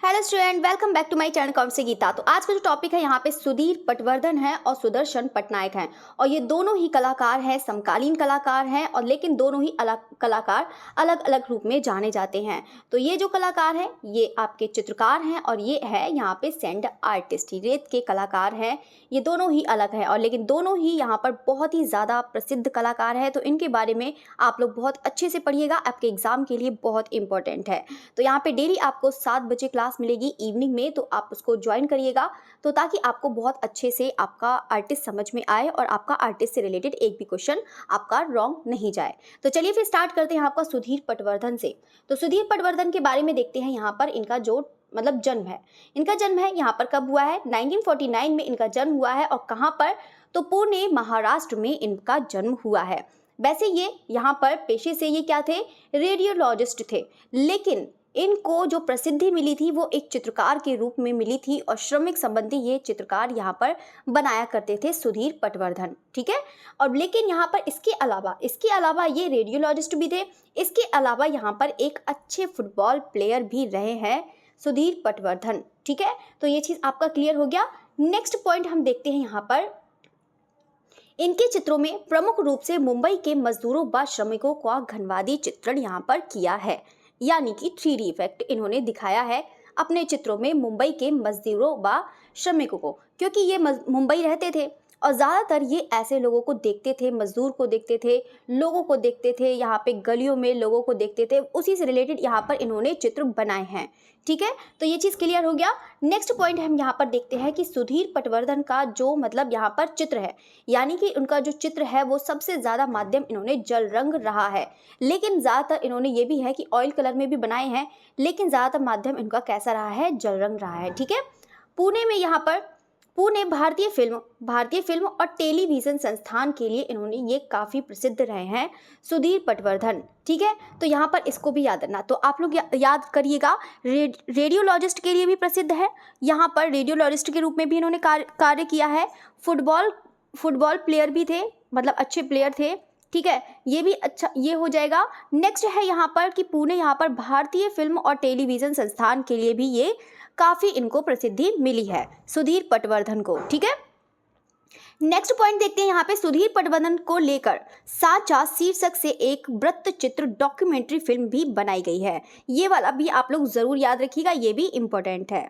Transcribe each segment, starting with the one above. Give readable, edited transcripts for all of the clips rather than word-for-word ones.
Hello student, welcome back to my channel कॉम से गीता। तो आज का जो टॉपिक है यहाँ पे सुधीर पटवर्धन है और सुदर्शन पटनायक हैं और ये दोनों ही कलाकार हैं, समकालीन कलाकार हैं और लेकिन दोनों ही अलग कलाकार अलग अलग रूप में जाने जाते हैं। तो ये जो कलाकार हैं ये आपके चित्रकार हैं और ये है यहाँ पे सैंड आर्टिस्ट, रेत के कलाकार हैं। ये दोनों ही अलग हैं और लेकिन दोनों ही यहाँ पर बहुत ही ज़्यादा प्रसिद्ध कलाकार हैं। तो इनके बारे में आप लोग बहुत अच्छे से पढ़िएगा, आपके एग्जाम के लिए बहुत इंपॉर्टेंट है। तो यहाँ पे डेली आपको 7 बजे क्लास मिलेगी इवनिंग में, तो आप उसको ज्वाइन करिएगा तो ताकि आपको बहुत अच्छे से आपका आर्टिस्ट समझ में आए और आपका आर्टिस्ट से रिलेटेड एक भी क्वेश्चन आपका रॉन्ग नहीं जाए। तो चलिए फिर स्टार्ट करते हैं आपका सुधीर पटवर्धन से। तो सुधीर पटवर्धन के बारे में देखते हैं यहाँ पर इनका जो जन्म है। इनका जन्म है यहाँ पर कब हुआ है? 1949 में इनका जन्म हुआ है। और कहाँ पर? तो पुणे महाराष्ट्र में इनका जन्म हुआ है। वैसे ये यहाँ पर पेशे से ये क्या थे? रेडियोलॉजिस्ट थे, लेकिन इनको जो प्रसिद्धि मिली थी वो एक चित्रकार के रूप में मिली थी और श्रमिक संबंधी ये चित्रकार यहाँ पर बनाया करते थे सुधीर पटवर्धन, ठीक है। और लेकिन यहाँ पर इसके अलावा ये रेडियोलॉजिस्ट भी थे। इसके अलावा यहाँ पर एक अच्छे फुटबॉल प्लेयर भी रहे हैं सुधीर पटवर्धन, ठीक है। तो ये चीज़ आपका क्लियर हो गया। नेक्स्ट पॉइंट हम देखते हैं यहाँ पर इनके चित्रों में प्रमुख रूप से मुंबई के मजदूरों व श्रमिकों का घनवादी चित्रण यहाँ पर किया है, यानी कि 3D इफेक्ट इन्होंने दिखाया है अपने चित्रों में मुंबई के मजदूरों व श्रमिकों को, क्योंकि ये मुंबई रहते थे और ज़्यादातर ये ऐसे लोगों को देखते थे, मजदूर को देखते थे, लोगों को देखते थे, यहाँ पे गलियों में लोगों को देखते थे, उसी से रिलेटेड यहाँ पर इन्होंने चित्र बनाए हैं, ठीक है। तो ये चीज़ क्लियर हो गया। नेक्स्ट पॉइंट हम यहाँ पर देखते हैं कि सुधीर पटवर्धन का जो यहाँ पर चित्र है, यानी कि उनका जो चित्र है वो सबसे ज़्यादा माध्यम इन्होंने जल रंग रहा है, लेकिन ज़्यादातर इन्होंने ये भी है कि ऑयल कलर में भी बनाए हैं, लेकिन ज़्यादातर माध्यम इनका कैसा रहा है? जल रंग रहा है, ठीक है। पुणे में यहाँ पर पुणे भारतीय फिल्म और टेलीविज़न संस्थान के लिए इन्होंने ये काफ़ी प्रसिद्ध रहे हैं सुधीर पटवर्धन, ठीक है। तो यहाँ पर इसको भी याद रखना। तो आप लोग याद करिएगा, रेडियोलॉजिस्ट के लिए भी प्रसिद्ध है, यहाँ पर रेडियोलॉजिस्ट के रूप में भी इन्होंने कार्य किया है। फुटबॉल प्लेयर भी थे, अच्छे प्लेयर थे, ठीक है। ये भी अच्छा ये हो जाएगा। नेक्स्ट है यहाँ पर कि पुणे यहाँ पर भारतीय फिल्म और टेलीविज़न संस्थान के लिए भी ये काफ़ी इनको प्रसिद्धि मिली है सुधीर पटवर्धन को, ठीक है। नेक्स्ट पॉइंट देखते हैं यहाँ पे सुधीर पटवर्धन को लेकर साचा शीर्षक से एक वृत्त चित्र डॉक्यूमेंट्री फिल्म भी बनाई गई है। ये वाला भी आप लोग जरूर याद रखिएगा, ये भी इम्पोर्टेंट है।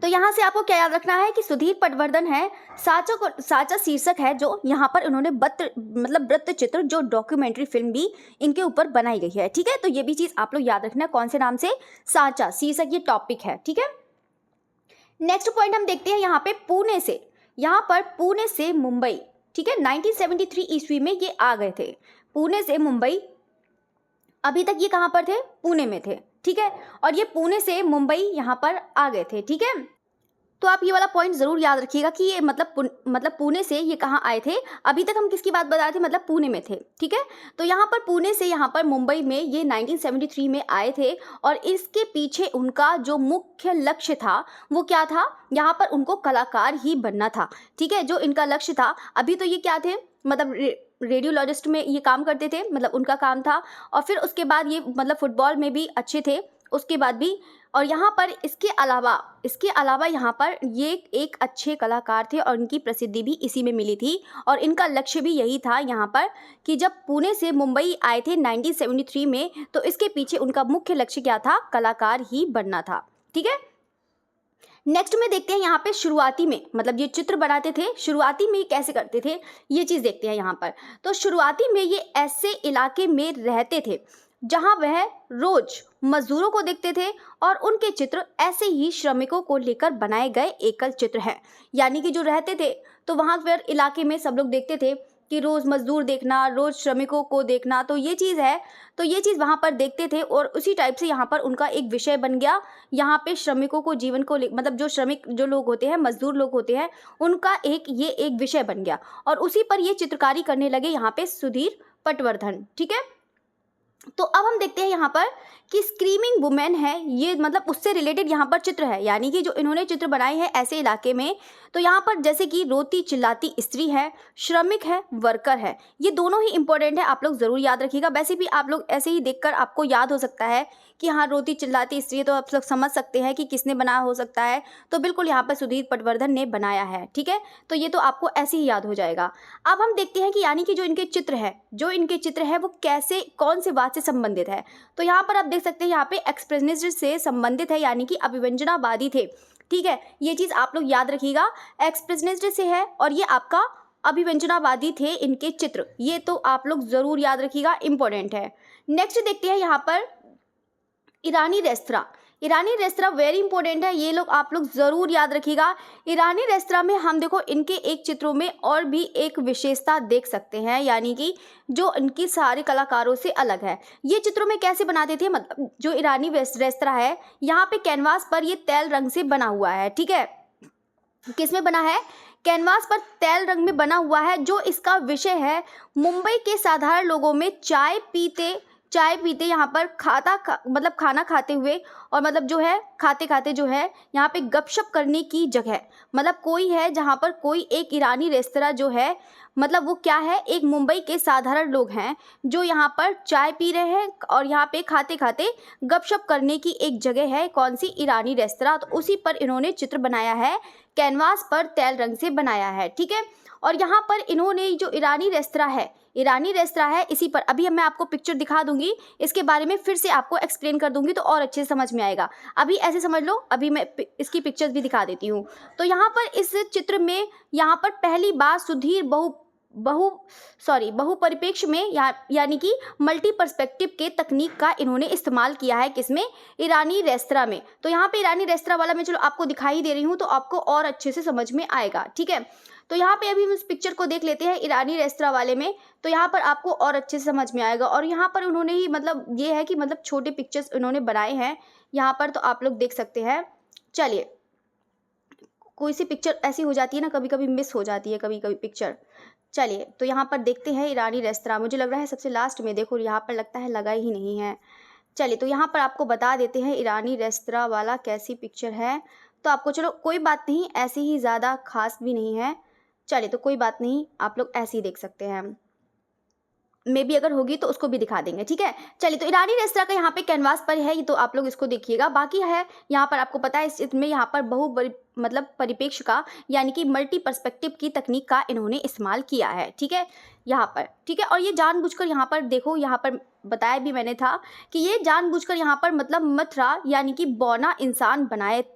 तो यहाँ से आपको क्या याद रखना है कि सुधीर पटवर्धन है, साचा शीर्षक है जो यहाँ पर उन्होंने वृत्त चित्र जो डॉक्यूमेंट्री फिल्म भी इनके ऊपर बनाई गई है, ठीक है। तो ये भी चीज़ आप लोग याद रखना, कौन से नाम से? साचा शीर्षक ये टॉपिक है, ठीक है। नेक्स्ट पॉइंट हम देखते हैं यहाँ पे पुणे से मुंबई, ठीक है। 1973 ईस्वी में ये आ गए थे पुणे से मुंबई। अभी तक ये कहाँ पर थे? पुणे में थे, ठीक है। और ये पुणे से मुंबई यहाँ पर आ गए थे, ठीक है। तो आप ये वाला पॉइंट जरूर याद रखिएगा कि ये पुणे से ये कहाँ आए थे। अभी तक हम किसकी बात बता रहे थे? पुणे में थे, ठीक है। तो यहाँ पर पुणे से यहाँ पर मुंबई में ये 1973 में आए थे और इसके पीछे उनका जो मुख्य लक्ष्य था वो क्या था? यहाँ पर उनको कलाकार ही बनना था, ठीक है, जो इनका लक्ष्य था। अभी तो ये क्या थे? रेडियोलॉजिस्ट में ये काम करते थे, उनका काम था। और फिर उसके बाद ये फुटबॉल में भी अच्छे थे उसके बाद भी। और यहाँ पर इसके अलावा यहाँ पर ये एक अच्छे कलाकार थे और इनकी प्रसिद्धि भी इसी में मिली थी। और इनका लक्ष्य भी यही था यहाँ पर कि जब पुणे से मुंबई आए थे 1973 में, तो इसके पीछे उनका मुख्य लक्ष्य क्या था? कलाकार ही बनना था, ठीक है। नेक्स्ट में देखते हैं यहाँ पे शुरुआती में ये चित्र बनाते थे, शुरुआती में कैसे करते थे ये चीज़ देखते हैं यहाँ पर। तो शुरुआती में ये ऐसे इलाके में रहते थे जहाँ वह रोज मजदूरों को देखते थे और उनके चित्र ऐसे ही श्रमिकों को लेकर बनाए गए एकल चित्र हैं। यानी कि जो रहते थे तो वहाँ पर इलाके में सब लोग देखते थे कि रोज़ मजदूर देखना, रोज़ श्रमिकों को देखना, तो ये चीज़ है। तो ये चीज़ वहाँ पर देखते थे और उसी टाइप से यहाँ पर उनका एक विषय बन गया। यहाँ पे श्रमिकों को जीवन को जो लोग होते हैं, मजदूर लोग होते हैं, उनका एक विषय बन गया और उसी पर ये चित्रकारी करने लगे यहाँ पे सुधीर पटवर्धन, ठीक है। तो अब हम देखते हैं यहाँ पर कि स्क्रीमिंग वुमेन है, ये मतलब उससे रिलेटेड यहाँ पर चित्र है, यानी कि जो इन्होंने चित्र बनाए हैं ऐसे इलाके में। तो यहाँ पर जैसे कि रोती चिल्लाती स्त्री है, श्रमिक है, वर्कर है, ये दोनों ही इंपॉर्टेंट है, आप लोग ज़रूर याद रखिएगा। वैसे भी आप लोग ऐसे ही देखकर आपको याद हो सकता है कि हाँ रोती चिल्लाती स्त्री, तो आप लोग समझ सकते हैं कि किसने बनाया हो सकता है। तो बिल्कुल यहाँ पर सुधीर पटवर्धन ने बनाया है, ठीक है। तो ये तो आपको ऐसे ही याद हो जाएगा। अब हम देखते हैं कि यानी कि जो इनके चित्र है वो कैसे, कौन से वाद से संबंधित है। तो यहाँ पर आप देख सकते हैं यहाँ पे एक्सप्रेशनिस्ट से संबंधित है, यानी कि अभिव्यंजनावादी थे, ठीक है। ये चीज़ आप लोग याद रखिएगा, एक्सप्रेशनिस्ट से है और ये आपका अभिव्यंजनावादी थे इनके चित्र, ये तो आप लोग ज़रूर याद रखिएगा, इंपॉर्टेंट है। नेक्स्ट देखते हैं यहाँ पर ईरानी रेस्तरा वेरी इंपॉर्टेंट है, ये लोग आप लोग ज़रूर याद रखिएगा। ईरानी रेस्तरा में हम देखो इनके एक चित्रों में और भी एक विशेषता देख सकते हैं, यानी कि जो इनकी सारे कलाकारों से अलग है। ये चित्रों में कैसे बनाते थे, मतलब जो ईरानी रेस्तरा है यहाँ पे कैनवास पर ये तेल रंग से बना हुआ है, ठीक है। किस में बना है, कैनवास पर तेल रंग में बना हुआ है। जो इसका विषय है, मुंबई के साधारण लोगों में चाय पीते यहाँ पर मतलब खाना खाते हुए और मतलब जो है खाते खाते जो है यहाँ पे गपशप करने की जगह, मतलब कोई है जहाँ पर कोई एक ईरानी रेस्तरा जो है, मतलब वो क्या है, एक मुंबई के साधारण लोग हैं जो यहाँ पर चाय पी रहे हैं और यहाँ पे खाते खाते गपशप करने की एक जगह है, कौन सी, ईरानी रेस्तरा। तो उसी पर इन्होंने चित्र बनाया है, कैनवास पर तेल रंग से बनाया है, ठीक है। और यहाँ पर इन्होंने जो ईरानी रेस्तरा है इसी पर अभी मैं आपको पिक्चर दिखा दूंगी, इसके बारे में फिर से आपको एक्सप्लेन कर दूंगी तो और अच्छे से समझ में आएगा। अभी ऐसे समझ लो, अभी मैं इसकी पिक्चर्स भी दिखा देती हूँ। तो यहाँ पर इस चित्र में यहाँ पर पहली बार सुधीर बहु परिप्रेक्ष्य में यानी कि मल्टी पर्सपेक्टिव के तकनीक का इन्होंने इस्तेमाल किया है, किसमें, ईरानी रेस्तरा में। तो यहाँ पे ईरानी रेस्तरा वाला मैं चलो आपको दिखाई दे रही हूँ तो आपको और अच्छे से समझ में आएगा, ठीक है। तो यहाँ पे अभी हम इस पिक्चर को देख लेते हैं ईरानी रेस्तरा वाले में, तो यहाँ पर आपको और अच्छे से समझ में आएगा। और यहाँ पर उन्होंने ही मतलब ये है कि मतलब छोटे पिक्चर्स उन्होंने बनाए हैं यहाँ पर, तो आप लोग देख सकते हैं। चलिए, कोई सी पिक्चर ऐसी हो जाती है ना, कभी कभी मिस हो जाती है कभी कभी पिक्चर। चलिए, तो यहाँ पर देखते हैं ईरानी रेस्तरा, मुझे लग रहा है सबसे लास्ट में, देखो यहाँ पर लगता है लगा ही नहीं है। चलिए, तो यहाँ पर आपको बता देते हैं ईरानी रेस्तरा वाला कैसी पिक्चर है। तो आपको चलो कोई बात नहीं, ऐसी ही ज़्यादा खास भी नहीं है। चलिए, तो कोई बात नहीं, आप लोग ऐसे ही देख सकते हैं, मे भी अगर होगी तो उसको भी दिखा देंगे, ठीक है। चलिए, तो ईरानी रेस्तरा का यहाँ पे कैनवास पर है, ये तो आप लोग इसको देखिएगा। बाकी है यहाँ पर आपको पता है इस चित्र में यहाँ पर मतलब परिप्रेक्ष्य का यानी कि मल्टी पर्सपेक्टिव की तकनीक का इन्होंने इस्तेमाल किया है, ठीक है, यहाँ पर, ठीक है। और ये जानबूझकर यहाँ पर देखो, यहाँ पर बताया भी मैंने था कि ये जानबूझकर यहाँ पर मतलब मथुरा यानी कि बौना इंसान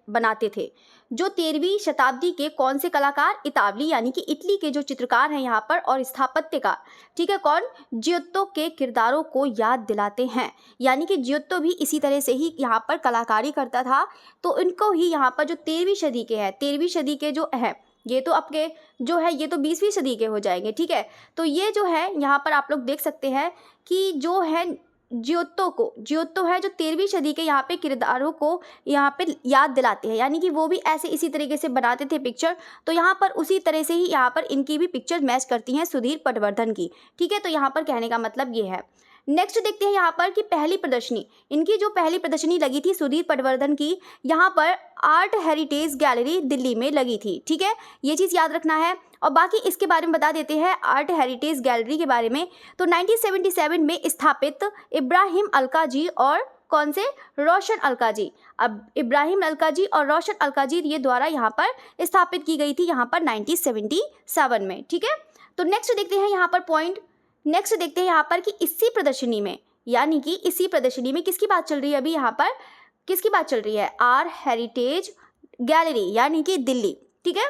बनाते थे। जो 13वीं शताब्दी के कौन से कलाकार, इतावली यानी कि इटली के जो चित्रकार हैं यहाँ पर और स्थापत्यकार, ठीक है, कौन, जियोत्तो के किरदारों को याद दिलाते हैं। यानी कि जियोत्तो भी इसी तरह से ही यहाँ पर कलाकारी करता था। तो इनको ही यहाँ पर जो 13वीं सदी के हैं, 13वीं सदी के जो है, ये तो आपके जो है ये तो 20वीं सदी के हो जाएंगे, ठीक है। तो ये जो है यहाँ पर आप लोग देख सकते हैं कि जो है जियोत्तो है जो 13वीं सदी के यहाँ पे किरदारों को यहाँ पे याद दिलाते हैं, यानी कि वो भी ऐसे इसी तरीके से बनाते थे पिक्चर। तो यहाँ पर उसी तरह से ही यहाँ पर इनकी भी पिक्चर मैच करती हैं सुधीर पटवर्धन की, ठीक है। तो यहाँ पर कहने का मतलब ये है। नेक्स्ट देखते हैं यहाँ पर कि पहली प्रदर्शनी, इनकी जो पहली प्रदर्शनी लगी थी सुधीर पटवर्धन की, यहाँ पर आर्ट हेरिटेज गैलरी दिल्ली में लगी थी, ठीक है, ये चीज़ याद रखना है। और बाकी इसके बारे में बता देते हैं आर्ट हेरिटेज गैलरी के बारे में। तो 1977 में स्थापित इब्राहिम अलकाजी और कौन से, रोशन अलकाजी। अब इब्राहिम अलकाजी और रोशन अलकाजी ये द्वारा यहाँ पर स्थापित की गई थी यहाँ पर 1977 में, ठीक है। तो नेक्स्ट देखते हैं यहाँ पर पॉइंट, नेक्स्ट देखते हैं यहाँ पर कि इसी प्रदर्शनी में, यानी कि इसी प्रदर्शनी में किसकी बात चल रही है, अभी यहाँ पर किसकी बात चल रही है, आर्ट हेरिटेज गैलरी यानी कि दिल्ली, ठीक है,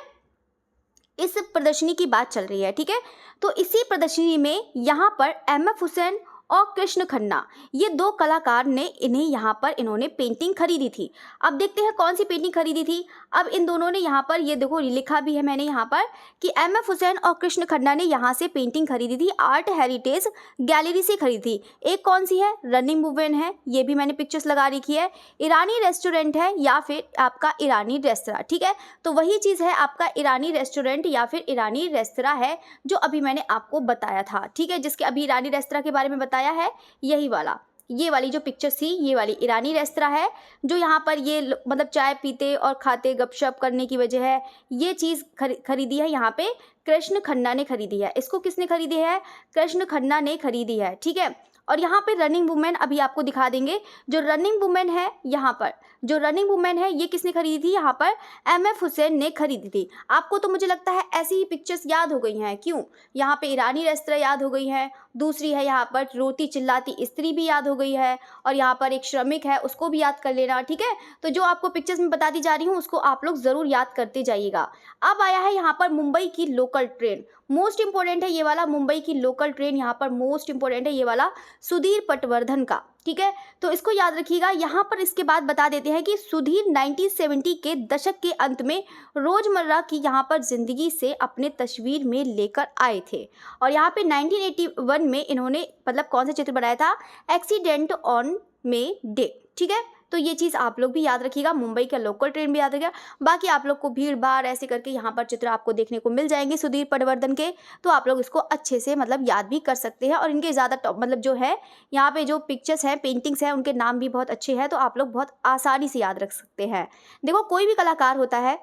इस प्रदर्शनी की बात चल रही है, ठीक है। तो इसी प्रदर्शनी में यहाँ पर एम.एफ. हुसैन और कृष्ण खन्ना ये दो कलाकार ने यहाँ पर इन्होंने पेंटिंग खरीदी थी। अब देखते हैं कौन सी पेंटिंग खरीदी थी। अब इन दोनों ने यहाँ पर ये देखो लिखा भी है मैंने यहाँ पर कि एम.एफ. हुसैन और कृष्ण खन्ना ने यहाँ से पेंटिंग खरीदी थी, आर्ट हेरिटेज गैलरी से खरीदी थी। एक कौन सी है, रनिंग वुमेन है, ये भी मैंने पिक्चर्स लगा रखी है, ईरानी रेस्टोरेंट है या फिर आपका ईरानी रेस्तरा, ठीक है। तो वही चीज़ है आपका ईरानी रेस्टोरेंट या फिर ईरानी रेस्तरा है जो अभी मैंने आपको बताया था, ठीक है, जिसके अभी ईरानी रेस्तरा के बारे में बताया आया है, यही वाला, ये वाली जो पिक्चर थी, ये वाली ईरानी रेस्तरां है, जो यहाँ पर ये मतलब चाय पीते और खाते गपशप करने की वजह है, ये चीज़ खरीदी है यहाँ पे कृष्ण खन्ना ने खरीदी है। इसको किसने खरीदी है? कृष्ण खन्ना ने खरीदी है, ठीक है। और यहाँ पे रनिंग वुमेन अभी आपको दिखा देंगे। जो रनिंग वुमेन है यहाँ पर, जो रनिंग वुमेन है ये किसने खरीदी थी? यहाँ पर एमएफ हुसैन ने खरीदी थी। आपको तो मुझे लगता है ऐसी ही पिक्चर्स याद हो गई हैं, क्यों? यहाँ पे ईरानी रेस्तरां याद हो गई है, दूसरी है यहाँ पर रोती चिल्लाती स्त्री भी याद हो गई है, और यहाँ पर एक श्रमिक है उसको भी याद कर लेना, ठीक है। तो जो आपको पिक्चर्स में बताती जा रही हूँ उसको आप लोग ज़रूर याद करते जाइएगा। अब आया है यहाँ पर मुंबई की लोकल ट्रेन, मोस्ट इंपॉर्टेंट है ये वाला मुंबई की लोकल ट्रेन, यहाँ पर मोस्ट इंपॉर्टेंट है ये वाला सुधीर पटवर्धन का, ठीक है। तो इसको याद रखिएगा। यहाँ पर इसके बाद बता देते हैं कि सुधीर 1970 के दशक के अंत में रोजमर्रा की यहाँ पर जिंदगी से अपने तस्वीर में लेकर आए थे, और यहाँ पे 1981 में इन्होंने मतलब कौन सा चित्र बनाया था? एक्सीडेंट ऑन मे डे, ठीक है। तो ये चीज़ आप लोग भी याद रखिएगा, मुंबई का लोकल ट्रेन भी याद रखिएगा। बाकी आप लोग को भीड़ भाड़ ऐसे करके यहाँ पर चित्र आपको देखने को मिल जाएंगे सुधीर पटवर्धन के, तो आप लोग इसको अच्छे से मतलब याद भी कर सकते हैं। और इनके ज़्यादा मतलब जो है यहाँ पे जो पिक्चर्स हैं, पेंटिंग्स हैं, उनके नाम भी बहुत अच्छे हैं, तो आप लोग बहुत आसानी से याद रख सकते हैं। देखो कोई भी कलाकार होता है,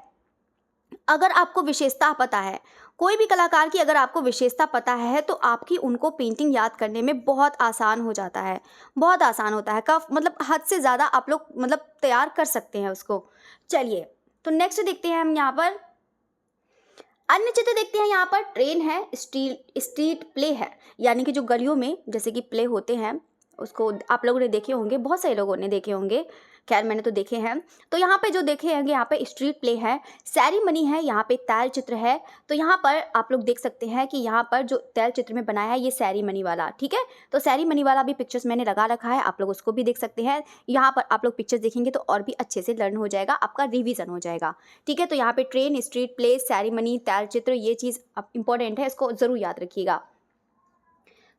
अगर आपको विशेषता पता है, कोई भी कलाकार की अगर आपको विशेषता पता है तो आपकी उनको पेंटिंग याद करने में बहुत आसान हो जाता है, बहुत आसान होता है। कब मतलब हद से ज़्यादा आप लोग मतलब तैयार कर सकते हैं उसको। चलिए तो नेक्स्ट देखते हैं हम यहाँ पर अन्य चित्र देखते हैं। यहाँ पर ट्रेन है, स्ट्रीट प्ले है, यानी कि जो गलियों में जैसे कि प्ले होते हैं उसको आप लोगों ने देखे होंगे, बहुत सारे लोगों ने देखे होंगे, खैर मैंने तो देखे हैं। तो यहाँ पे जो देखे होंगे यहाँ पे स्ट्रीट प्ले है, सैरीमनी है, यहाँ पे तैल चित्र है। तो यहाँ पर आप लोग देख सकते हैं कि यहाँ पर जो तैल चित्र में बनाया है ये सैरीमनी वाला, ठीक है। तो सैरीमनी वाला भी पिक्चर्स मैंने लगा रखा है, आप लोग उसको भी देख सकते हैं। यहाँ पर आप लोग पिक्चर्स देखेंगे तो और भी अच्छे से लर्न हो जाएगा, आपका रिविजन हो जाएगा, ठीक है। तो यहाँ पे ट्रेन, स्ट्रीट प्ले, सैरीमनी, तैल चित्र, ये चीज़ इंपॉर्टेंट है, इसको ज़रूर याद रखिएगा।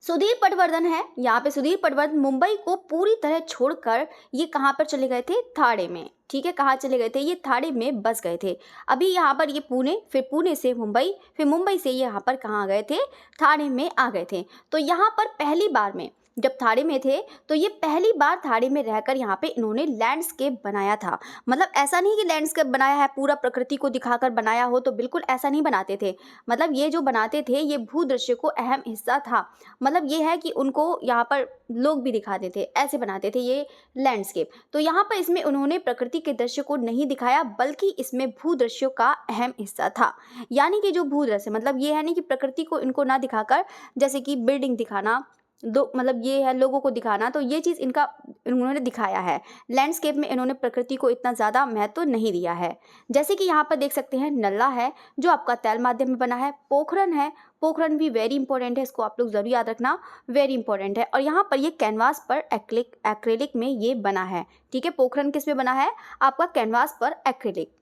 सुधीर पटवर्धन है, यहाँ पे सुधीर पटवर्धन मुंबई को पूरी तरह छोड़कर ये कहाँ पर चले गए थे? थाने में, ठीक है। कहाँ चले गए थे? ये थाने में बस गए थे। अभी यहाँ पर ये पुणे, फिर पुणे से मुंबई, फिर मुंबई से ये यहाँ पर कहाँ गए थे? थाने में आ गए थे। तो यहाँ पर पहली बार में जब थाने में थे तो ये पहली बार थाने में रहकर यहाँ पे इन्होंने लैंडस्केप बनाया था। मतलब ऐसा नहीं कि लैंडस्केप बनाया है पूरा प्रकृति को दिखाकर बनाया हो, तो बिल्कुल ऐसा नहीं बनाते थे। मतलब ये जो बनाते थे ये भूदृश्य को अहम हिस्सा था। मतलब ये है कि उनको यहाँ पर लोग भी दिखाते थे, ऐसे बनाते थे ये लैंडस्केप। तो यहाँ पर इसमें उन्होंने प्रकृति के दृश्य को नहीं दिखाया, बल्कि इसमें भूदृश्यों का अहम हिस्सा था। यानी कि जो भूदृश्य मतलब ये है नहीं कि प्रकृति को इनको ना दिखाकर जैसे कि बिल्डिंग दिखाना, दो मतलब ये है लोगों को दिखाना, तो ये चीज़ इनका इन्होंने दिखाया है। लैंडस्केप में इन्होंने प्रकृति को इतना ज़्यादा महत्व नहीं दिया है। जैसे कि यहाँ पर देख सकते हैं नल्ला है जो आपका तैल माध्यम में बना है, पोखरन है, पोखरन भी वेरी इंपॉर्टेंट है, इसको आप लोग ज़रूर याद रखना, वेरी इंपॉर्टेंट है। और यहाँ पर ये कैनवास पर एक्रेलिक में ये बना है, ठीक है। पोखरन किस में बना है? आपका कैनवास पर एक्रेलिक।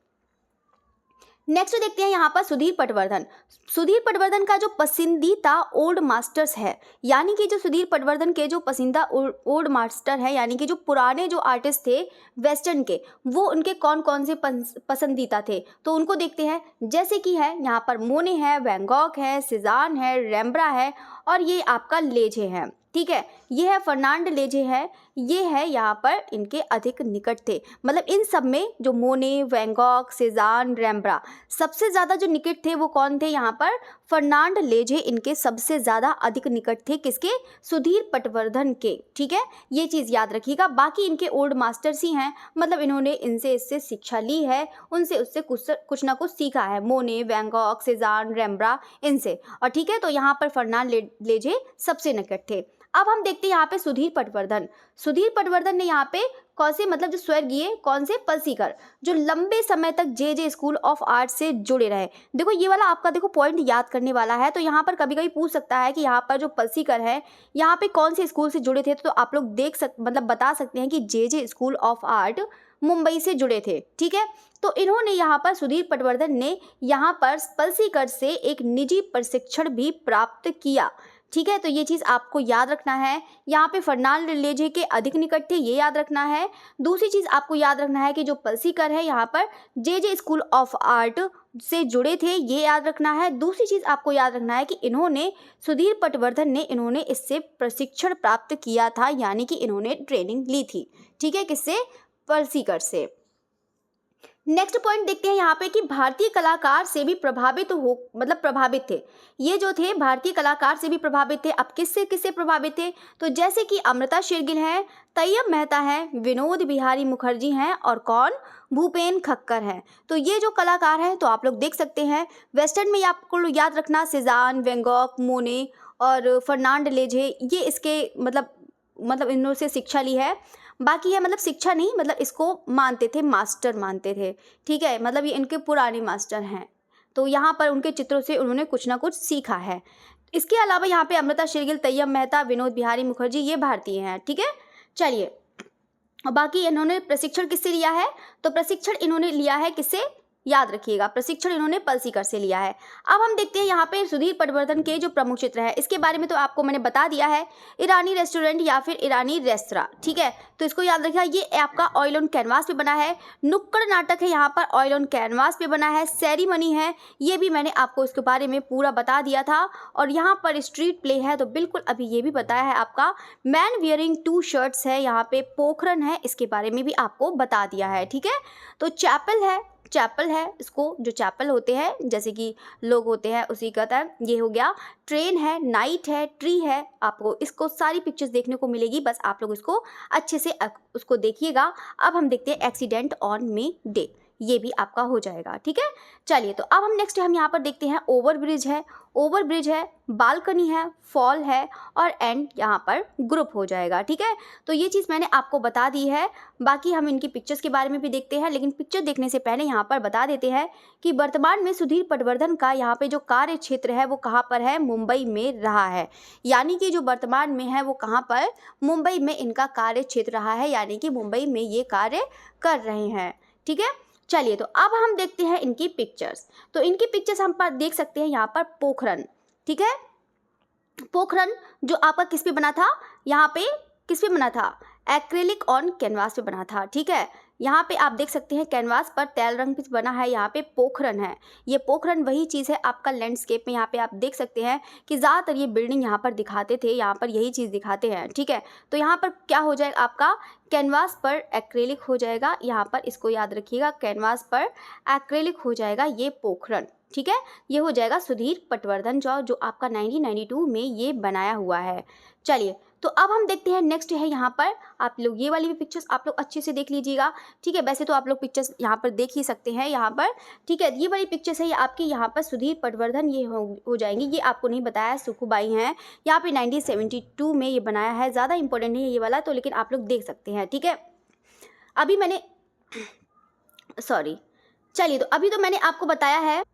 नेक्स्ट देखते हैं यहाँ पर सुधीर पटवर्धन। सुधीर पटवर्धन का जो पसंदीदा ओल्ड मास्टर्स है, यानी कि जो सुधीर पटवर्धन के जो पसंदीदा ओल्ड मास्टर है, यानी कि जो पुराने जो आर्टिस्ट थे वेस्टर्न के, वो उनके कौन कौन से पसंदीदा थे, तो उनको देखते हैं। जैसे कि है यहाँ पर मोने है, वैन गॉग है, सिजान है, रेम्ब्रा है, और ये आपका लेजे है, ठीक है। ये है फर्नांड लेजे है, ये है यहाँ पर इनके अधिक निकट थे। मतलब इन सब में जो मोने, वैन गॉग, सेजान, रेम्ब्रा, सबसे ज़्यादा जो निकट थे वो कौन थे? यहाँ पर फर्नांड लेजे इनके सबसे ज़्यादा अधिक निकट थे। किसके? सुधीर पटवर्धन के, ठीक है। ये चीज़ याद रखिएगा। बाकी इनके ओल्ड मास्टर्स ही हैं, मतलब इन्होंने इनसे इससे शिक्षा ली है, उनसे उससे कुछ ना कुछ सीखा है, मोने, वैन गॉग, सेजान, रेम्ब्रा, इनसे। और ठीक है, तो यहाँ पर फर्नांड लेजे सबसे निकट थे। अब हम देखते हैं यहाँ पे सुधीर पटवर्धन। सुधीर पटवर्धन ने यहाँ पे कौन से मतलब जो स्वर्गीय कौन से पलसीकर, जो लंबे समय तक जे स्कूल ऑफ आर्ट से जुड़े रहे। देखो ये वाला आपका देखो पॉइंट याद करने वाला है। तो यहाँ पर कभी कभी पूछ सकता है कि यहाँ पर जो पलसीकर है यहाँ पे कौन से स्कूल से जुड़े थे, तो आप लोग मतलब बता सकते हैं कि जे स्कूल ऑफ आर्ट मुंबई से जुड़े थे, ठीक है। तो इन्होंने यहाँ पर सुधीर पटवर्धन ने यहाँ पर पलसीकर से एक निजी प्रशिक्षण भी प्राप्त किया, ठीक है, तो ये चीज़ आपको याद रखना है। यहाँ पे फर्नांड लेजे के अधिक निकट थे, ये याद रखना है। दूसरी चीज़ आपको याद रखना है कि जो पलसीकर है यहाँ पर जे स्कूल ऑफ आर्ट से जुड़े थे, ये याद रखना है। दूसरी चीज़ आपको याद रखना है कि इन्होंने सुधीर पटवर्धन ने इन्होंने इससे प्रशिक्षण प्राप्त किया था, यानी कि इन्होंने ट्रेनिंग ली थी। ठीक है, किससे? पलसीकर से। नेक्स्ट पॉइंट देखते हैं यहाँ पे कि भारतीय कलाकार से भी प्रभावित प्रभावित थे। ये जो थे भारतीय कलाकार से भी प्रभावित थे। अब किससे किससे प्रभावित थे? तो जैसे कि अमृता शेरगिल हैं, तैयब मेहता हैं, विनोद बिहारी मुखर्जी हैं और कौन? भूपेन खक्कर हैं। तो ये जो कलाकार हैं तो आप लोग देख सकते हैं। वेस्टर्न में आपको याद रखना सेजान, वैन गॉग, मोने और फर्नांड लेजे, ये इसके मतलब इन्हों से शिक्षा ली है। बाकी है शिक्षा नहीं, इसको मानते थे, मास्टर मानते थे। ठीक है, ये इनके पुराने मास्टर हैं। तो यहाँ पर उनके चित्रों से उन्होंने कुछ ना कुछ सीखा है। इसके अलावा यहाँ पे अमृता शेरगिल, तैयब मेहता, विनोद बिहारी मुखर्जी, ये भारतीय हैं। ठीक है, चलिए, और बाकी इन्होंने प्रशिक्षण किससे लिया है? तो प्रशिक्षण इन्होंने लिया है किससे? याद रखिएगा, प्रशिक्षण इन्होंने पलसीकर से लिया है। अब हम देखते हैं यहाँ पे सुधीर पटवर्धन के जो प्रमुख चित्र है, इसके बारे में तो आपको मैंने बता दिया है। ईरानी रेस्टोरेंट या फिर ईरानी रेस्तरां। ठीक है, तो इसको याद रखिएगा, ये आपका ऑयल ऑन कैनवास पे बना है। नुक्कड़ नाटक है, यहाँ पर ऑयल ऑन कैनवास पे बना है। सेरेमनी है, ये भी मैंने आपको इसके बारे में पूरा बता दिया था। और यहाँ पर स्ट्रीट प्ले है, तो बिल्कुल अभी ये भी बताया है आपका। मैन वियरिंग 2 शर्ट्स है, यहाँ पे पोखरन है, इसके बारे में भी आपको बता दिया है। ठीक है, तो चैपल है, इसको जो चैपल होते हैं जैसे कि लोग होते हैं उसी का तरह ये हो गया। ट्रेन है, नाइट है, ट्री है, आपको इसको सारी पिक्चर्स देखने को मिलेगी, बस आप लोग इसको अच्छे से उसको देखिएगा। अब हम देखते हैं एक्सीडेंट ऑन मे डे, ये भी आपका हो जाएगा। ठीक है, चलिए, तो अब हम यहाँ पर देखते हैं ओवरब्रिज है, बालकनी है, फॉल है और एंड यहाँ पर ग्रुप हो जाएगा। ठीक है, तो ये चीज़ मैंने आपको बता दी है। बाकी हम इनकी पिक्चर्स के बारे में भी देखते हैं, लेकिन पिक्चर देखने से पहले यहाँ पर बता देते हैं कि वर्तमान में सुधीर पटवर्धन का यहाँ पे जो कार्य क्षेत्र है वो कहाँ पर है? मुंबई में रहा है। यानी कि जो वर्तमान में है वो कहाँ पर? मुंबई में इनका कार्य क्षेत्र रहा है, यानी कि मुंबई में ये कार्य कर रहे हैं। ठीक है, चलिए, तो अब हम देखते हैं इनकी पिक्चर्स। तो इनकी पिक्चर्स हम पर देख सकते हैं यहाँ पर पोखरन। ठीक है, पोखरन जो आपका किस पे बना था? यहाँ पे किस पे बना था? एक्रेलिक ऑन कैनवास पे बना था। ठीक है, यहाँ पे आप देख सकते हैं कैनवास पर तैल रंग पे बना है, यहाँ पे पोखरन है। ये पोखरन वही चीज़ है आपका लैंडस्केप में, यहाँ पे आप देख सकते हैं कि ज़्यादातर ये बिल्डिंग यहाँ पर दिखाते थे, यहाँ पर यही चीज़ दिखाते हैं। ठीक है, तो यहाँ पर क्या हो जाएगा आपका? कैनवास पर एक्रेलिक हो जाएगा, यहाँ पर इसको याद रखिएगा, कैनवास पर एक्रेलिक हो जाएगा ये पोखरन। ठीक है, ये हो जाएगा सुधीर पटवर्धन जो आपका 1992 में ये बनाया हुआ है। चलिए, तो अब हम देखते हैं नेक्स्ट है यहाँ पर, आप लोग ये वाली भी पिक्चर्स आप लोग अच्छे से देख लीजिएगा। ठीक है, वैसे तो आप लोग पिक्चर्स यहाँ पर देख ही सकते हैं यहाँ पर। ठीक है, ये वाली पिक्चर्स है ये आपकी, यहाँ पर सुधीर पटवर्धन ये हो जाएंगी। ये आपको नहीं बताया, सुखुबाई हैं, यहाँ पे 1972 में ये बनाया है। ज़्यादा इंपॉर्टेंट नहीं है ये वाला तो, लेकिन आप लोग देख सकते हैं। ठीक है, अभी मैंने चलिए, तो अभी तो मैंने आपको बताया है,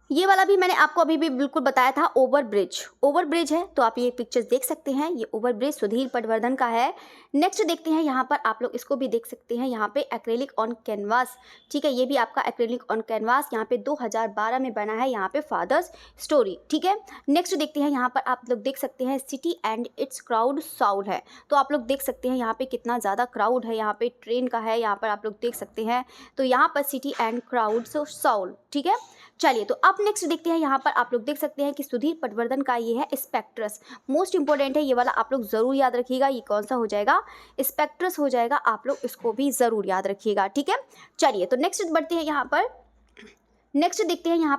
ये वाला भी मैंने आपको अभी भी बिल्कुल बताया था। ओवरब्रिज है, तो आप ये पिक्चर्स देख सकते हैं। ये ओवरब्रिज सुधीर पटवर्धन का है। नेक्स्ट देखते हैं यहाँ पर, आप लोग इसको भी देख सकते हैं, यहाँ पे एक्रेलिक ऑन कैनवास। ठीक है, ये भी आपका एक्रेलिक ऑन कैनवास यहाँ पे 2012 में बना है, यहाँ पे फादर्स स्टोरी। ठीक है, नेक्स्ट देखते हैं यहाँ पर, आप लोग देख सकते हैं city and it's crowd Saul है। तो आप लोग देख सकते हैं यहाँ पे कितना ज़्यादा क्राउड है, यहाँ पे ट्रेन का है, यहाँ पर आप लोग देख सकते हैं। तो यहाँ पर सिटी एंड क्राउड साउल। ठीक है, चलिए, तो अब नेक्स्ट देखते हैं यहाँ पर, आप लोग देख सकते हैं कि सुधीर पटवर्धन का ये है स्पेक्ट्रस। मोस्ट इंपॉर्टेंट है ये वाला, आप लोग ज़रूर याद रखिएगा। ये कौन सा हो जाएगा? स्पेक्ट्रस हो जाएगा, आप लोग इसको भी ज़रूर याद रखिएगा। ठीक है, चलिए, तो नेक्स्ट बढ़ते हैं यहाँ पर। नेक्स्ट देखते हैं यहाँ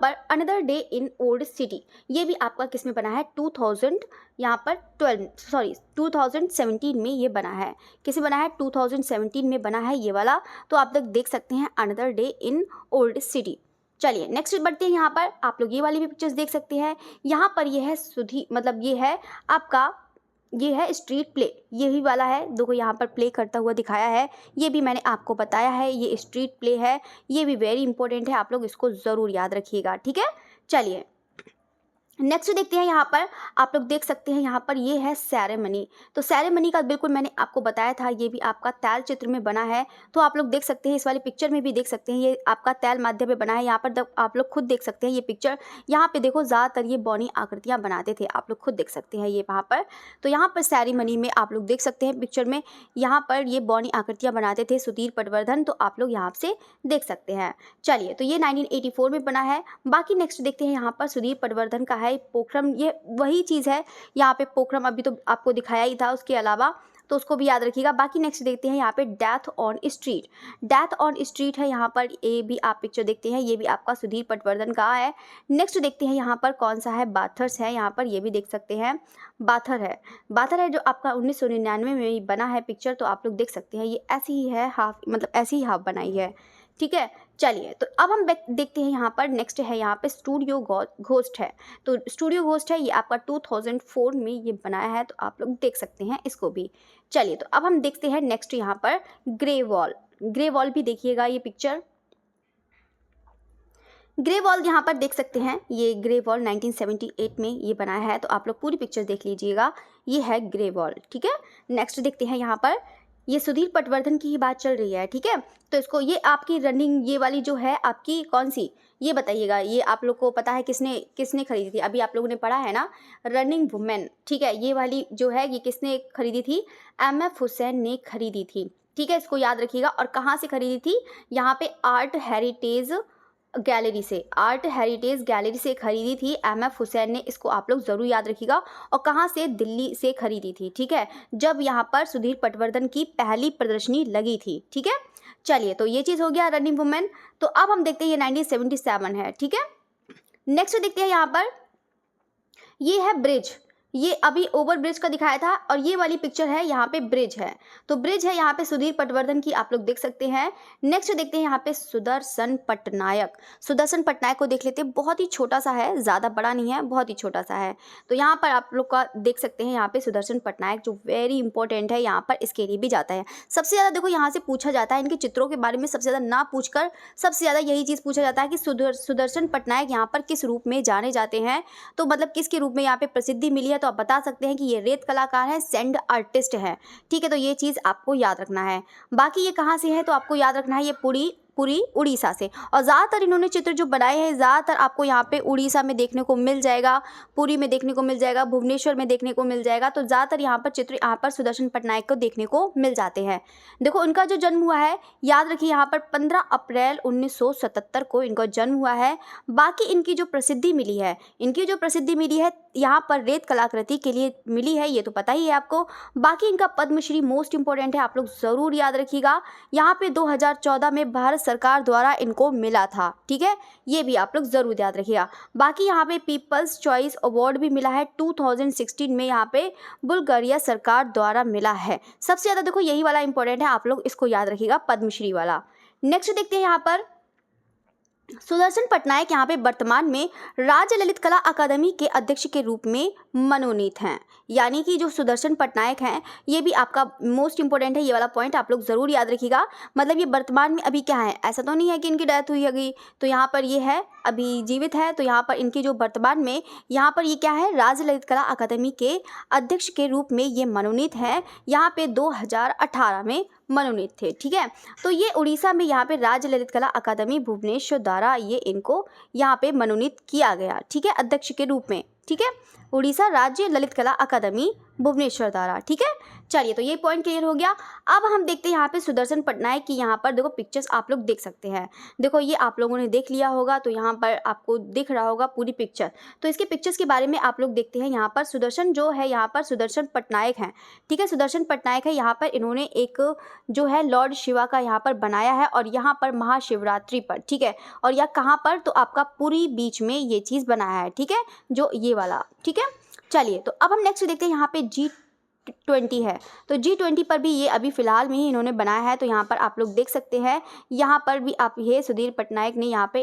पर another day in old city. ये भी आपका किस में बना है? 2017 में ये बना है। किस में बना है? 2017 में बना है ये वाला। तो आप लोग देख सकते हैं another day in old city. चलिए, नेक्स्ट बढ़ते हैं यहाँ पर, आप लोग ये वाली भी पिक्चर्स देख सकते हैं। यहाँ पर ये है ये है आपका, ये है स्ट्रीट प्ले, यही वाला है। देखो यहाँ पर प्ले करता हुआ दिखाया है, ये भी मैंने आपको बताया है, ये स्ट्रीट प्ले है। ये भी वेरी इंपॉर्टेंट है, आप लोग इसको ज़रूर याद रखिएगा। ठीक है, चलिए, नेक्स्ट देखते हैं यहाँ पर, आप लोग देख सकते हैं यहाँ पर ये है सेरेमनी। तो सेरेमनी का बिल्कुल मैंने आपको बताया था, ये भी आपका तैल चित्र में बना है। तो आप लोग देख सकते हैं, इस वाली पिक्चर में भी देख सकते हैं, ये आपका तैल माध्यम में बना है। यहाँ पर आप लोग खुद देख सकते हैं ये पिक्चर। यहाँ पे देखो ज़्यादातर ये बौनी आकृतियाँ बनाते थे, आप लोग खुद देख सकते हैं ये वहाँ पर। तो यहाँ पर सेरेमनी में आप लोग देख सकते हैं पिक्चर में, यहाँ पर ये बौनी आकृतियाँ बनाते थे सुधीर पटवर्धन, तो आप लोग यहाँ से देख सकते हैं। चलिए, तो ये 1984 में बना है। बाकी नेक्स्ट देखते हैं यहाँ पर सुधीर पटवर्धन का है पोखरम, ये वही चीज़ है। यहाँ पे पोखरम अभी तो आपको दिखाया ही था, उसके अलावा तो उसको भी याद रखिएगा। बाकी नेक्स्ट देखते हैं यहाँ पे death on street. Death on street है यहाँ पर, ये भी आप पिक्चर देखते हैं, ये भी आपका सुधीर पटवर्धन का है। नेक्स्ट देखते हैं यहाँ पर कौन सा है, बाथर्स है यहाँ पर, ये भी देख सकते हैं बाथर है। बाथर है जो आपका 1999 में बना है पिक्चर, तो आप लोग देख सकते हैं ये ऐसी ही है हाफ, मतलब ऐसी ही हाफ बनाई है। ठीक है, चलिए, तो अब हम देखते हैं यहाँ पर नेक्स्ट है यहाँ पे स्टूडियो घोस्ट है। तो स्टूडियो घोस्ट है, ये आपका 2004 में ये बनाया है, तो आप लोग देख सकते हैं इसको भी। चलिए, तो अब हम देखते हैं नेक्स्ट यहाँ पर ग्रे वॉल। ग्रे वॉल भी देखिएगा ये पिक्चर। ग्रे वॉल यहाँ पर देख सकते हैं, ये ग्रे वॉल 1978 में ये बनाया है, तो आप लोग पूरी पिक्चर देख लीजिएगा, ये है ग्रे वॉल। ठीक है, नेक्स्ट देखते हैं यहाँ पर, ये सुधीर पटवर्धन की ही बात चल रही है। ठीक है, तो इसको, ये आपकी रनिंग, ये वाली जो है आपकी कौन सी, ये बताइएगा, ये आप लोग को पता है किसने किसने खरीदी थी? अभी आप लोगों ने पढ़ा है ना, रनिंग वुमेन। ठीक है, ये वाली जो है ये किसने खरीदी थी? MF हुसैन ने खरीदी थी। ठीक है, इसको याद रखिएगा। और कहाँ से खरीदी थी? यहाँ पे आर्ट हेरिटेज गैलरी से, आर्ट हेरिटेज गैलरी से खरीदी थी MF हुसैन ने, इसको आप लोग ज़रूर याद रखिएगा। और कहाँ से? दिल्ली से खरीदी थी। ठीक है, जब यहाँ पर सुधीर पटवर्धन की पहली प्रदर्शनी लगी थी। ठीक है, चलिए, तो ये चीज़ हो गया रनिंग वुमेन। तो अब हम देखते हैं ये 1977 है। ठीक है, नेक्स्ट देखते हैं यहाँ पर, ये है ब्रिज। ये अभी ओवर ब्रिज का दिखाया था, और ये वाली पिक्चर है यहाँ पे ब्रिज है। तो ब्रिज है यहाँ पे सुधीर पटवर्धन की, आप लोग देख सकते हैं। नेक्स्ट देखते हैं यहाँ पे सुदर्शन पटनायक। सुदर्शन पटनायक को देख लेते हैं, बहुत ही छोटा सा है, ज़्यादा बड़ा नहीं है, बहुत ही छोटा सा है। तो यहाँ पर आप लोग का देख सकते हैं यहाँ पे सुदर्शन पटनायक, जो वेरी इंपॉर्टेंट है, यहाँ पर इसके लिए भी जाता है। सबसे ज़्यादा देखो यहाँ से पूछा जाता है, इनके चित्रों के बारे में सबसे ज़्यादा ना पूछकर सबसे ज़्यादा यही चीज़ पूछा जाता है कि सुदर्शन पटनायक यहाँ पर किस रूप में जाने जाते हैं, तो मतलब किसके रूप में यहाँ पे प्रसिद्धि मिली है। तो आप बता सकते हैं कि ये रेत कलाकार है, सैंड आर्टिस्ट है। ठीक है, तो ये चीज़ आपको याद रखना है। बाकी ये कहाँ से है, तो आपको याद रखना है ये पूरी उड़ीसा से। और ज़्यादातर इन्होंने चित्र जो बनाए हैं, ज़्यादातर आपको यहाँ पे उड़ीसा में देखने को मिल जाएगा, पुरी में देखने को मिल जाएगा, भुवनेश्वर में देखने को मिल जाएगा। तो ज़्यादातर यहाँ पर चित्र यहाँ पर सुदर्शन पटनायक को देखने को मिल जाते हैं। देखो इनका जो जन्म हुआ है, याद रखिए यहाँ पर 15 अप्रैल 1977 को इनका जन्म हुआ है। बाकी इनकी जो प्रसिद्धि मिली है, यहाँ पर रेत कलाकृति के लिए मिली है, ये तो पता ही है आपको। बाकी इनका पद्मश्री मोस्ट इंपॉर्टेंट है, आप लोग ज़रूर याद रखिएगा। यहाँ पे 2014 में भारत सरकार द्वारा इनको मिला था। ठीक है, ये भी आप लोग ज़रूर याद रखिएगा। बाकी यहाँ पे पीपल्स चॉइस अवार्ड भी मिला है 2016 में, यहाँ पे बुल्गारिया सरकार द्वारा मिला है। सबसे ज़्यादा देखो यही वाला इंपॉर्टेंट है, आप लोग इसको याद रखिएगा, पद्मश्री वाला। नेक्स्ट देखते हैं यहाँ पर, सुदर्शन पटनायक यहाँ पे वर्तमान में राज्य ललित कला अकादमी के अध्यक्ष के रूप में मनोनीत हैं। यानी कि जो सुदर्शन पटनायक हैं, ये भी आपका मोस्ट इंपॉर्टेंट है, ये वाला पॉइंट आप लोग ज़रूर याद रखिएगा। मतलब ये वर्तमान में अभी क्या है, ऐसा तो नहीं है कि इनकी डेथ हुई होगी, तो यहाँ पर ये है अभी जीवित है। तो यहाँ पर इनकी जो वर्तमान में यहाँ पर ये क्या है, राज्य ललित कला अकादमी के अध्यक्ष के रूप में ये मनोनीत हैं। यहाँ पे 2018 में मनोनीत थे। ठीक है, तो ये उड़ीसा में यहाँ पे राज्य ललित कला अकादमी भुवनेश्वर द्वारा ये इनको यहाँ पे मनोनीत किया गया। ठीक है, अध्यक्ष के रूप में। ठीक है, उड़ीसा राज्य ललित कला अकादमी भुवनेश्वर द्वारा। ठीक है, चलिए, तो ये पॉइंट क्लियर हो गया। अब हम देखते हैं यहाँ पे सुदर्शन पटनायक की, यहाँ पर देखो पिक्चर्स आप लोग देख सकते हैं। देखो ये आप लोगों ने देख लिया होगा, तो यहाँ पर आपको दिख रहा होगा पूरी पिक्चर। तो इसके पिक्चर्स के बारे में आप लोग देखते हैं। यहाँ पर सुदर्शन जो है, यहाँ पर सुदर्शन पटनायक हैं। ठीक है, सुदर्शन पटनायक है, यहाँ पर इन्होंने एक जो है लॉर्ड शिवा का यहाँ पर बनाया है, और यहाँ पर महाशिवरात्रि पर। ठीक है, और यह कहाँ पर, तो आपका पूरी बीच में ये चीज़ बनाया है। ठीक है, जो ये वाला। ठीक है, चलिए, तो अब हम नेक्स्ट देखते हैं यहाँ पे G20 है, तो G20 पर भी ये अभी फ़िलहाल में ही इन्होंने बनाया है। तो यहाँ पर आप लोग देख सकते हैं, यहाँ पर भी आप ये सुधीर पटनायक ने यहाँ पे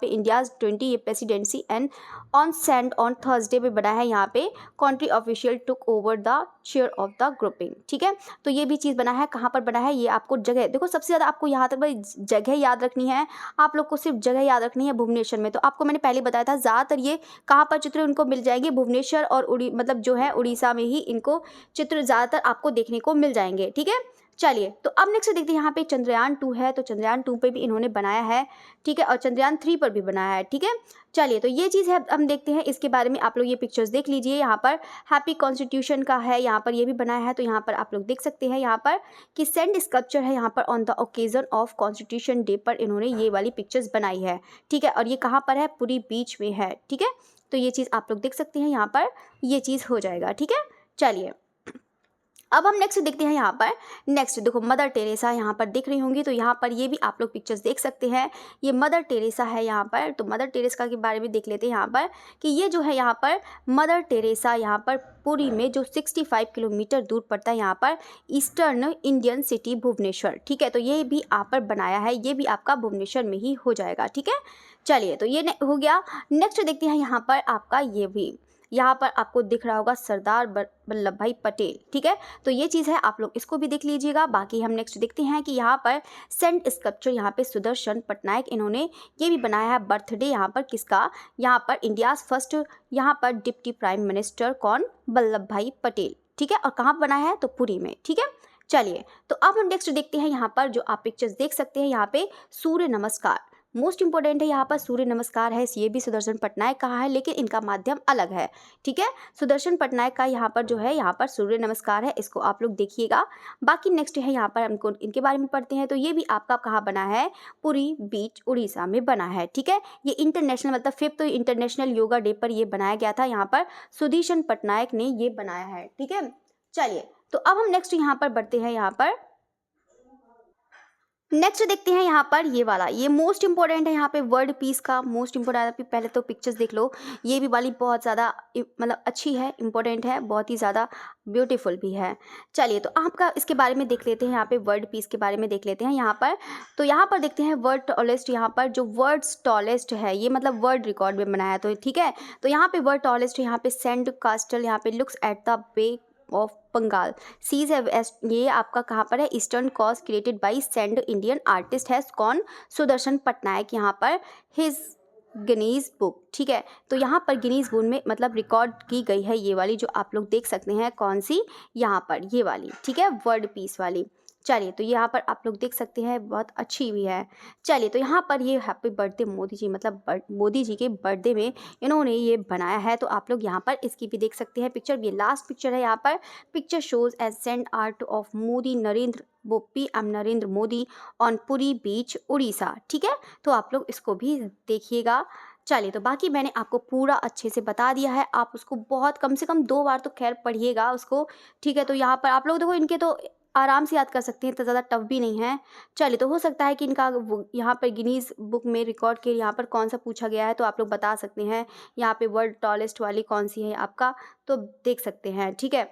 इंडियाज़ 20 ये presidency and on send on Thursday पे बना है। यहाँ पे country official took over the chair of the grouping, ठीक है। तो ये भी चीज़ बना है, कहाँ पर बना है ये आपको जगह देखो, सबसे ज़्यादा आपको यहाँ तक भाई जगह याद रखनी है, आप लोग को सिर्फ जगह याद रखनी है भुवनेश्वर में। तो आपको मैंने पहले बताया था ज़्यादातर ये कहाँ पर चित्र उनको मिल जाएंगे, भुवनेश्वर और मतलब जो है उड़ीसा में ही इनको चित्र ज़्यादातर आपको देखने को मिल जाएंगे, ठीक है। चलिए, तो अब नेक्स्ट देखते हैं, यहाँ पे चंद्रयान 2 है, तो चंद्रयान 2 पे भी इन्होंने बनाया है, ठीक है, और चंद्रयान 3 पर भी बनाया है, ठीक है। चलिए, तो ये चीज़ है, हम देखते हैं इसके बारे में। आप लोग ये पिक्चर्स देख लीजिए, यहाँ पर हैप्पी कॉन्स्टिट्यूशन का है, यहाँ पर ये भी बनाया है। तो यहाँ पर आप लोग देख सकते हैं यहाँ पर कि सेंड स्कल्पचर है, यहाँ पर on the occasion of constitution day पर इन्होंने ये वाली पिक्चर्स बनाई है, ठीक है। और ये कहाँ पर है, पूरी बीच में है, ठीक है। तो ये चीज़ आप लोग देख सकते हैं, यहाँ पर ये चीज़ हो जाएगा, ठीक है। चलिए, अब हम नेक्स्ट देखते हैं, यहाँ पर नेक्स्ट देखो मदर टेरेसा यहाँ पर दिख रही होंगी। तो यहाँ पर ये भी आप लोग पिक्चर्स देख सकते हैं, ये मदर टेरेसा है यहाँ पर। तो मदर टेरेसा के बारे में देख लेते हैं यहाँ पर कि ये जो है यहाँ पर मदर टेरेसा यहाँ पर पुरी में जो 65 किलोमीटर दूर पड़ता है यहाँ पर ईस्टर्न इंडियन सिटी भुवनेश्वर, ठीक है। तो ये भी आप पर बनाया है, ये भी आपका भुवनेश्वर में ही हो जाएगा, ठीक है। चलिए, तो ये हो गया। नेक्स्ट देखते हैं यहाँ पर आपका ये भी, यहाँ पर आपको दिख रहा होगा सरदार वल्लभ भाई पटेल, ठीक है। तो ये चीज़ है, आप लोग इसको भी देख लीजिएगा। बाकी हम नेक्स्ट देखते हैं कि यहाँ पर सेंट स्कल्पचर यहाँ पे सुदर्शन पटनायक इन्होंने ये भी बनाया है, बर्थडे यहाँ पर किसका, यहाँ पर इंडियाज़ फर्स्ट यहाँ पर डिप्टी प्राइम मिनिस्टर कौन, वल्लभ भाई पटेल, ठीक है। और कहाँ बनाया है, तो पुरी में, ठीक है। चलिए, तो अब हम नेक्स्ट देखते हैं, यहाँ पर जो आप पिक्चर्स देख सकते हैं, यहाँ पे सूर्य नमस्कार मोस्ट इंपॉर्टेंट है। यहाँ पर सूर्य नमस्कार है, ये भी सुदर्शन पटनायक कहा है, लेकिन इनका माध्यम अलग है, ठीक है। सुदर्शन पटनायक का यहाँ पर जो है, यहाँ पर सूर्य नमस्कार है, इसको आप लोग देखिएगा। बाकी नेक्स्ट है, यहाँ पर हमको इनके बारे में पढ़ते हैं। तो ये भी आपका कहाँ बना है, पुरी बीच उड़ीसा में बना है, ठीक है। ये इंटरनेशनल मतलब 5th इंटरनेशनल योगा डे पर ये बनाया गया था, यहाँ पर सुदर्शन पटनायक ने ये बनाया है, ठीक है। चलिए, तो अब हम नेक्स्ट यहाँ पर बढ़ते हैं। यहाँ पर नेक्स्ट देखते हैं, यहाँ पर ये वाला, ये मोस्ट इंपॉर्टेंट है, यहाँ पे वर्ल्ड पीस का मोस्ट इंपॉर्टेंट है। पहले तो पिक्चर्स देख लो, ये भी वाली बहुत ज़्यादा मतलब अच्छी है, इंपॉर्टेंट है, बहुत ही ज़्यादा ब्यूटीफुल भी है। चलिए, तो आपका इसके बारे में देख लेते हैं, यहाँ पे वर्ल्ड पीस के बारे में देख लेते हैं यहाँ पर। तो यहाँ पर देखते हैं वर्ल्ड टॉलेस्ट, यहाँ पर जो वर्ल्ड्स टॉलेस्ट है, ये मतलब वर्ल्ड रिकॉर्ड में बनाया, तो ठीक है। तो यहाँ पे वर्ल्ड टॉलेस्ट, यहाँ पे सेंड कास्टल, यहाँ पे looks at the Bay of Bengal seas है, ये आपका कहाँ पर है, eastern coast created by sand Indian artist है कौन, सुदर्शन पटनायक, यहाँ पर हिज गिनीज बुक, ठीक है। तो यहाँ पर गिनीज बुक में मतलब रिकॉर्ड की गई है ये वाली, जो आप लोग देख सकते हैं, कौन सी, यहाँ पर ये वाली, ठीक है, वर्ल्ड पीस वाली। चलिए, तो यहाँ पर आप लोग देख सकते हैं, बहुत अच्छी भी है। चलिए, तो यहाँ पर ये हैप्पी बर्थडे मोदी जी, मतलब मोदी जी के बर्थडे में इन्होंने ये बनाया है। तो आप लोग यहाँ पर इसकी भी देख सकते हैं पिक्चर, ये लास्ट पिक्चर है। यहाँ पर picture shows as sand art of Modi Narendra Modi on Puri beach Orissa, ठीक है। तो आप लोग इसको भी देखिएगा। चलिए, तो बाकी मैंने आपको पूरा अच्छे से बता दिया है, आप उसको बहुत कम से कम 2 बार तो खैर पढ़िएगा उसको, ठीक है। तो यहाँ पर आप लोग देखो, इनके तो आराम से याद कर सकते हैं, इतना ज़्यादा टफ भी नहीं है। चलिए, तो हो सकता है कि इनका यहाँ पर गिनीज बुक में रिकॉर्ड के यहाँ पर कौन सा पूछा गया है, तो आप लोग बता सकते हैं। यहाँ पे वर्ल्ड टॉलेस्ट वाली कौन सी है आपका, तो देख सकते हैं, ठीक है।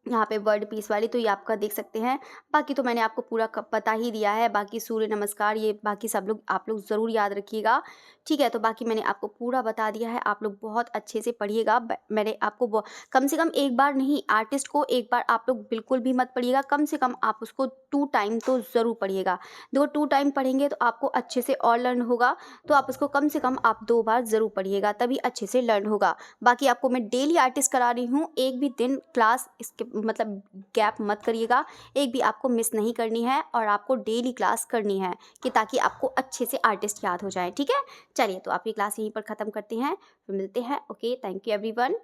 यहाँ पे वर्ल्ड पीस वाली, तो ये आपका देख सकते हैं। बाकी तो मैंने आपको पूरा बता ही दिया है। बाकी सूर्य नमस्कार, ये बाकी सब लोग आप लोग ज़रूर याद रखिएगा, ठीक है। तो बाकी मैंने आपको पूरा बता दिया है, आप लोग बहुत अच्छे से पढ़िएगा। मैंने आपको कम से कम एक बार नहीं, आर्टिस्ट को एक बार आप लोग बिल्कुल भी मत पढ़िएगा, कम से कम आप उसको 2 टाइम तो ज़रूर पढ़िएगा। देखो 2 टाइम पढ़ेंगे तो आपको अच्छे से और लर्न होगा, तो आप उसको कम से कम आप 2 बार ज़रूर पढ़िएगा, तभी अच्छे से लर्न होगा। बाकी आपको मैं डेली आर्टिस्ट करा रही हूँ, एक भी दिन क्लास इसके मतलब गैप मत करिएगा, एक भी आपको मिस नहीं करनी है, और आपको डेली क्लास करनी है कि ताकि आपको अच्छे से आर्टिस्ट याद हो जाए, ठीक है। चलिए, तो आपकी क्लास यहीं पर ख़त्म करते हैं, फिर मिलते हैं। Okay, thank you everyone.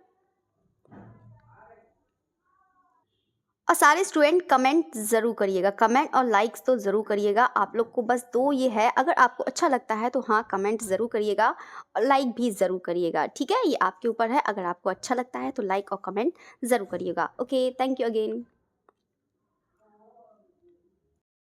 और सारे स्टूडेंट कमेंट ज़रूर करिएगा, कमेंट और लाइक्स तो ज़रूर करिएगा। आप लोग को बस 2 ये है, अगर आपको अच्छा लगता है तो हाँ कमेंट ज़रूर करिएगा और लाइक भी ज़रूर करिएगा, ठीक है। ये आपके ऊपर है, अगर आपको अच्छा लगता है तो लाइक और कमेंट ज़रूर करिएगा। Okay, thank you again.